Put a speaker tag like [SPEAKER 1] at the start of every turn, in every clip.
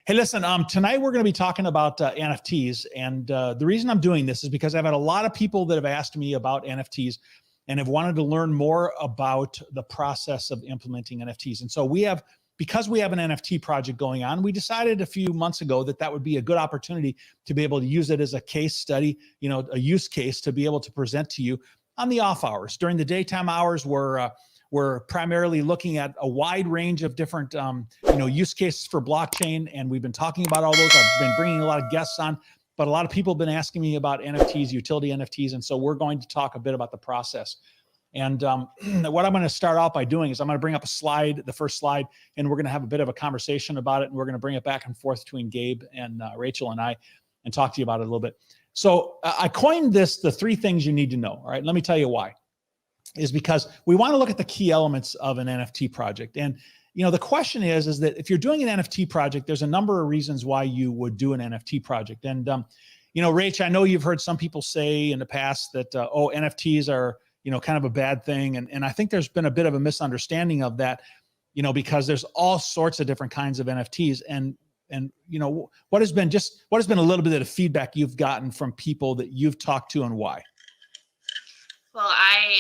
[SPEAKER 1] Hey, listen, tonight we're going to be talking about NFTs. And the reason I'm doing this is because I've had a lot of people that have asked me about NFTs and have wanted to learn more about the process of implementing NFTs. And so because we have an NFT project going on, we decided a few months ago that that would be a good opportunity to be able to use it as a case study, a use case to be able to present to you on the off hours. During the daytime hours, we're primarily looking at a wide range of different, use cases for blockchain, and we've been talking about all those. I've been bringing a lot of guests on, but a lot of people have been asking me about NFTs, utility NFTs, and so we're going to talk a bit about the process. And what I'm going to start out by doing is I'm going to bring up a slide, the first slide, and we're going to have a bit of a conversation about it, and we're going to bring it back and forth between Gabe and Rachel and I, and talk to you about it a little bit. So I coined this the 3 things you need to know. All right, let me tell you why. Is because we want to look at the key elements of an NFT project. And, the question is that if you're doing an NFT project, there's a number of reasons why you would do an NFT project. And, Rach, I know you've heard some people say in the past that, NFTs are, kind of a bad thing. And I think there's been a bit of a misunderstanding of that, because there's all sorts of different kinds of NFTs. And what has been a little bit of the feedback you've gotten from people that you've talked to, and why?
[SPEAKER 2] Well, I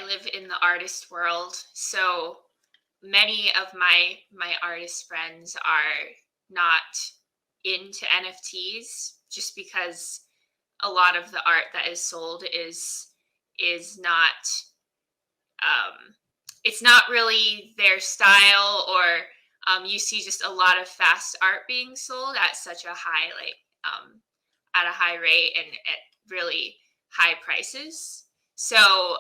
[SPEAKER 2] live in the artist world, so many of my artist friends are not into NFTs, just because a lot of the art that is sold is not it's not really their style, or you see just a lot of fast art being sold at such a high at a high rate and at really high prices. So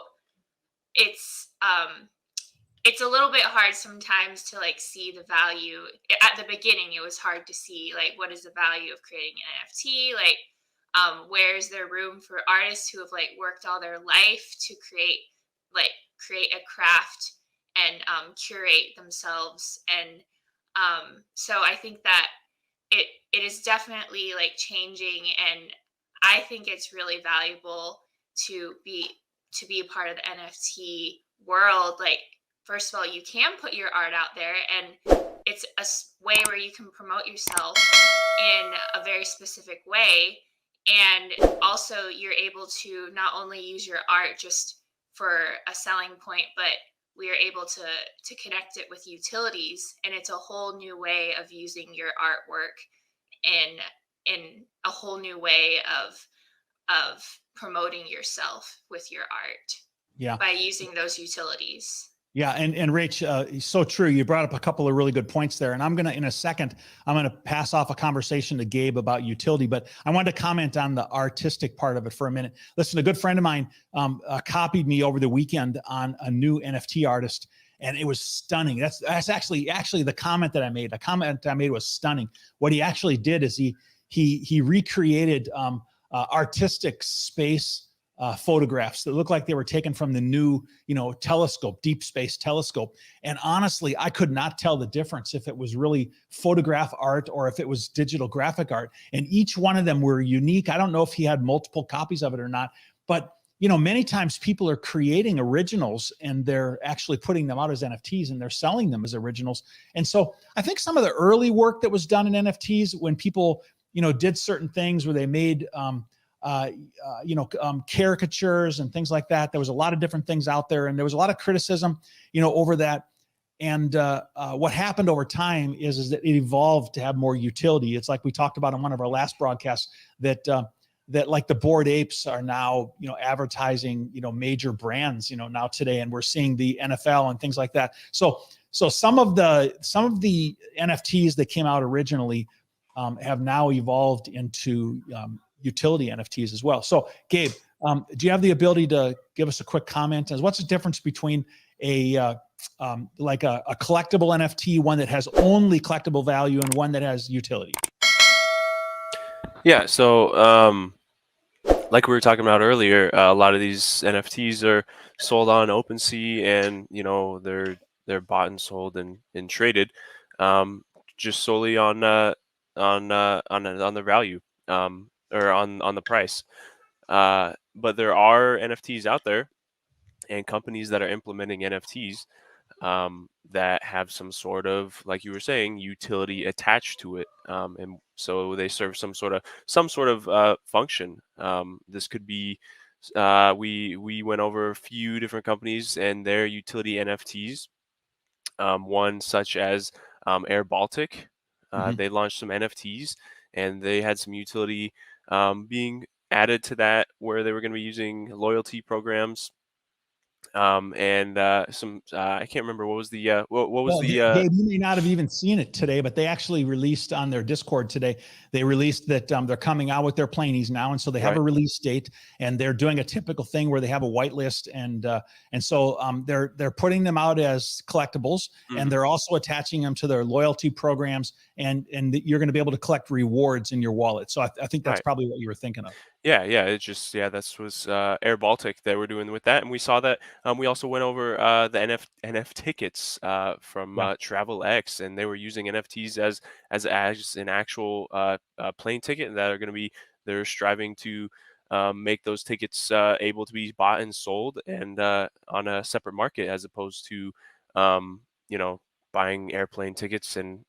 [SPEAKER 2] it's a little bit hard sometimes to see the value. At the beginning, it was hard to see what is the value of creating an NFT. Where's there room for artists who have worked all their life to create a craft and curate themselves. And so I think that it is definitely changing, and I think it's really valuable to be a part of the NFT world. First of all, you can put your art out there, and it's a way where you can promote yourself in a very specific way. And also you're able to not only use your art just for a selling point, but we are able to connect it with utilities. And it's a whole new way of using your artwork in a whole new way of promoting yourself with your art.
[SPEAKER 1] Yeah.
[SPEAKER 2] By using those utilities.
[SPEAKER 1] Yeah. And Rach, so true. You brought up a couple of really good points there. And I'm going to, in a second, I'm going to pass off a conversation to Gabe about utility, but I wanted to comment on the artistic part of it for a minute. Listen, a good friend of mine copied me over the weekend on a new NFT artist, and it was stunning. That's actually the comment that I made. The comment I made was stunning. What he actually did is he recreated artistic space photographs that looked like they were taken from the new, telescope, deep space telescope. And honestly, I could not tell the difference if it was really photograph art or if it was digital graphic art. And each one of them were unique. I don't know if he had multiple copies of it or not, but many times people are creating originals and they're actually putting them out as NFTs and they're selling them as originals. And so I think some of the early work that was done in NFTs, when people, did certain things where they made, caricatures and things like that. There was a lot of different things out there, and there was a lot of criticism, over that. And what happened over time is that it evolved to have more utility. It's like we talked about in one of our last broadcasts that the Bored Apes are now, advertising, major brands, now today, and we're seeing the NFL and things like that. So some of the NFTs that came out originally have now evolved into utility NFTs as well. So Gabe, do you have the ability to give us a quick comment as what's the difference between a collectible NFT, one that has only collectible value, and one that has utility?
[SPEAKER 3] Yeah. So, like we were talking about earlier, a lot of these NFTs are sold on OpenSea, and they're bought and sold and traded, just solely on the value, or on the price. But there are NFTs out there and companies that are implementing NFTs that have some sort of, like you were saying, utility attached to it, and so they serve some sort of function. This could be we went over a few different companies and their utility NFTs. One such as Air Baltic.
[SPEAKER 1] Mhm.
[SPEAKER 3] They launched some NFTs, and they had some utility being added to that, where they were going to be using loyalty programs, and some I can't remember what was the what was
[SPEAKER 1] Well,
[SPEAKER 3] the
[SPEAKER 1] Gabe, you may not have even seen it today, but they actually released on their Discord today. They released that they're coming out with their planeys now, and so they have
[SPEAKER 3] right.
[SPEAKER 1] a release date, and they're doing a typical thing where they have a whitelist, and so they're putting them out as collectibles, and
[SPEAKER 3] Mhm.
[SPEAKER 1] they're also attaching them to their loyalty programs, and you're going to be able to collect rewards in your wallet. So I think that's
[SPEAKER 3] Right.
[SPEAKER 1] probably what you were thinking of.
[SPEAKER 3] Yeah, yeah. It just yeah, that's was Air Baltic that we're doing with that, and we saw that. We also went over the NF tickets from
[SPEAKER 1] Yeah.
[SPEAKER 3] Travel X, and they were using NFTs as an actual plane ticket that are going to be they're striving to make those tickets able to be bought and sold, and on a separate market as opposed to um, you know buying airplane tickets and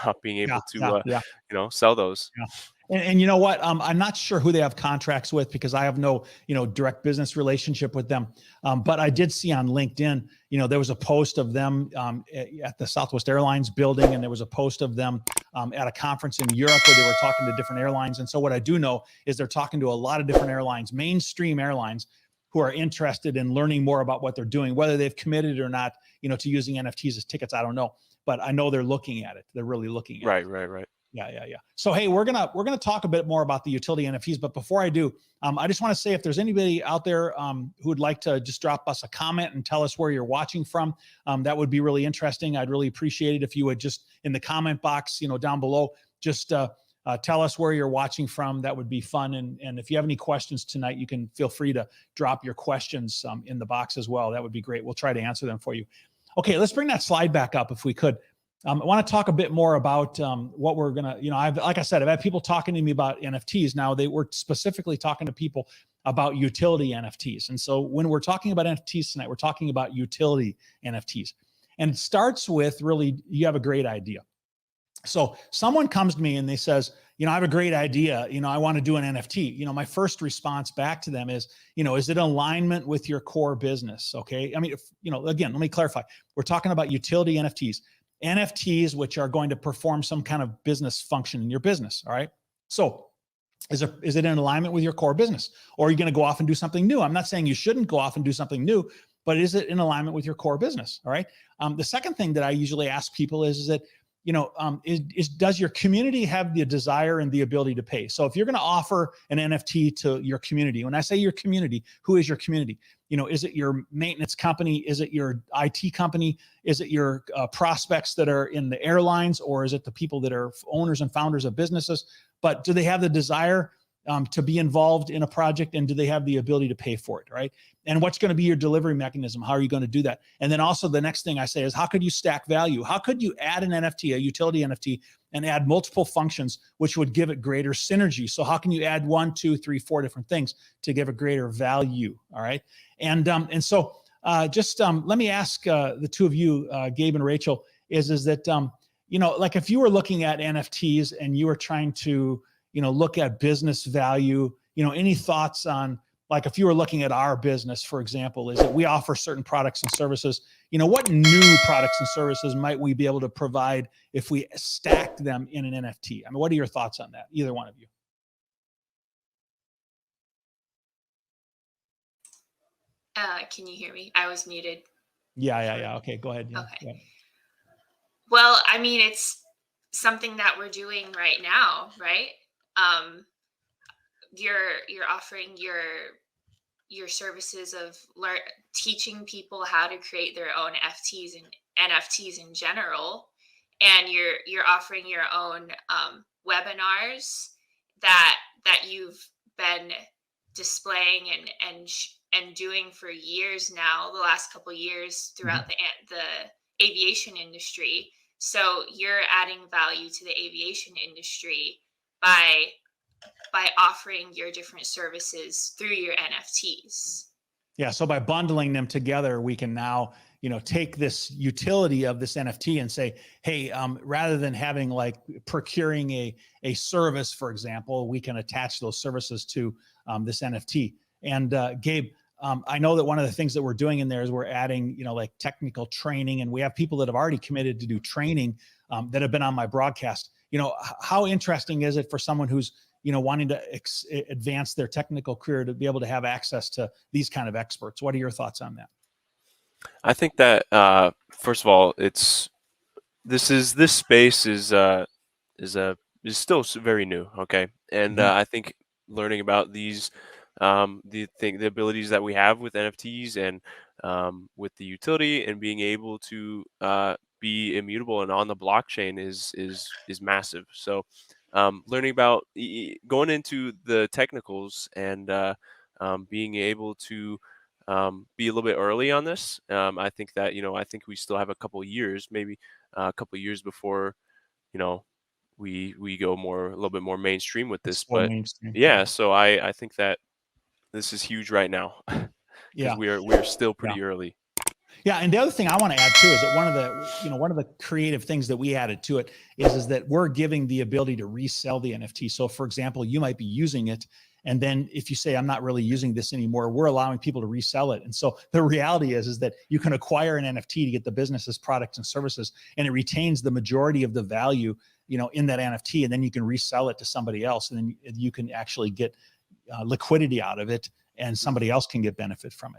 [SPEAKER 3] not being
[SPEAKER 1] Yeah.
[SPEAKER 3] able to
[SPEAKER 1] Yeah. Yeah.
[SPEAKER 3] sell those.
[SPEAKER 1] Yeah. And you know what? I'm not sure who they have contracts with because I have no, direct business relationship with them. But I did see on LinkedIn, there was a post of them at the Southwest Airlines building, and there was a post of them at a conference in Europe where they were talking to different airlines. And so what I do know is they're talking to a lot of different airlines, mainstream airlines, who are interested in learning more about what they're doing, whether they've committed or not, to using NFTs as tickets. I don't know, but I know they're looking at it. They're really looking at it.
[SPEAKER 3] Right, right, right.
[SPEAKER 1] Yeah, yeah, yeah. So hey, we're gonna talk a bit more about the utility NFTs, but before I do, I just want to say if there's anybody out there who would like to just drop us a comment and tell us where you're watching from, that would be really interesting. I'd really appreciate it if you would just in the comment box, down below, just tell us where you're watching from. That would be fun. And if you have any questions tonight, you can feel free to drop your questions in the box as well. That would be great. We'll try to answer them for you. Okay, let's bring that slide back up if we could. I want to talk a bit more about what we're gonna, like I said, I've had people talking to me about NFTs. Now they were specifically talking to people about utility NFTs. And so when we're talking about NFTs tonight, we're talking about utility NFTs. And it starts with really, you have a great idea. So someone comes to me and they says, I have a great idea. I want to do an NFT. My first response back to them is, is it in alignment with your core business? Okay. I mean, again, let me clarify. We're talking about utility NFTs. NFTs, which are going to perform some kind of business function in your business. All right. So is it in alignment with your core business, or are you going to go off and do something new? I'm not saying you shouldn't go off and do something new, but is it in alignment with your core business? All right. The second thing that I usually ask people is that, does your community have the desire and the ability to pay? So if you're going to offer an NFT to your community, when I say your community, who is your community? Is it your maintenance company? Is it your IT company? Is it your prospects that are in the airlines, or is it the people that are owners and founders of businesses? But do they have the desire to be involved in a project, and do they have the ability to pay for it, right? And what's going to be your delivery mechanism? How are you going to do that? And then also the next thing I say is, how could you stack value? How could you add an NFT, a utility NFT, and add multiple functions, which would give it greater synergy? So how can you add 1, 2, 3, 4 different things to give it greater value? All right. And so let me ask the two of you, Gabe and Rachel, is that, like if you were looking at NFTs and you were trying to, look at business value, any thoughts on, like if you were looking at our business, for example, is that we offer certain products and services, what new products and services might we be able to provide if we stacked them in an NFT? I mean, what are your thoughts on that? Either one of you.
[SPEAKER 2] Can you hear me? I was muted.
[SPEAKER 1] Yeah. Okay, go ahead. Yeah,
[SPEAKER 2] Okay.
[SPEAKER 1] yeah.
[SPEAKER 2] Well, I mean, it's something that we're doing right now, right? You're offering your services of teaching people how to create their own FTs and NFTs in general, and you're offering your own webinars that you've been displaying and doing for years now, the last couple of years throughout the aviation industry. So you're adding value to the aviation industry by offering your different services through your NFTs.
[SPEAKER 1] Yeah. So by bundling them together, we can now, take this utility of this NFT and say, hey, rather than having like procuring a service, for example, we can attach those services to this NFT. And Gabe, I know that one of the things that we're doing in there is we're adding, like technical training, and we have people that have already committed to do training that have been on my broadcast. How interesting is it for someone who's, wanting to advance their technical career to be able to have access to these kind of experts? What are your thoughts on that?
[SPEAKER 3] I think that first of all, this space is still very new, okay, and I think learning about these the abilities that we have with NFTs and with the utility and being able to be immutable and on the blockchain is massive. So learning about going into the technicals and being able to be a little bit early on this. I think that I think we still have a couple years, maybe a couple years before we go a little bit more mainstream with this.
[SPEAKER 1] More
[SPEAKER 3] But
[SPEAKER 1] mainstream.
[SPEAKER 3] yeah, so I think that this is huge right now because
[SPEAKER 1] Yeah.
[SPEAKER 3] we're still pretty early.
[SPEAKER 1] Yeah, and the other thing I want to add too is that one of the creative things that we added to it is that we're giving the ability to resell the NFT. So, for example, you might be using it, and then if you say I'm not really using this anymore, we're allowing people to resell it. And so the reality is that you can acquire an NFT to get the business's products and services, and it retains the majority of the value, in that NFT, and then you can resell it to somebody else, and then you can actually get liquidity out of it, and somebody else can get benefit from it.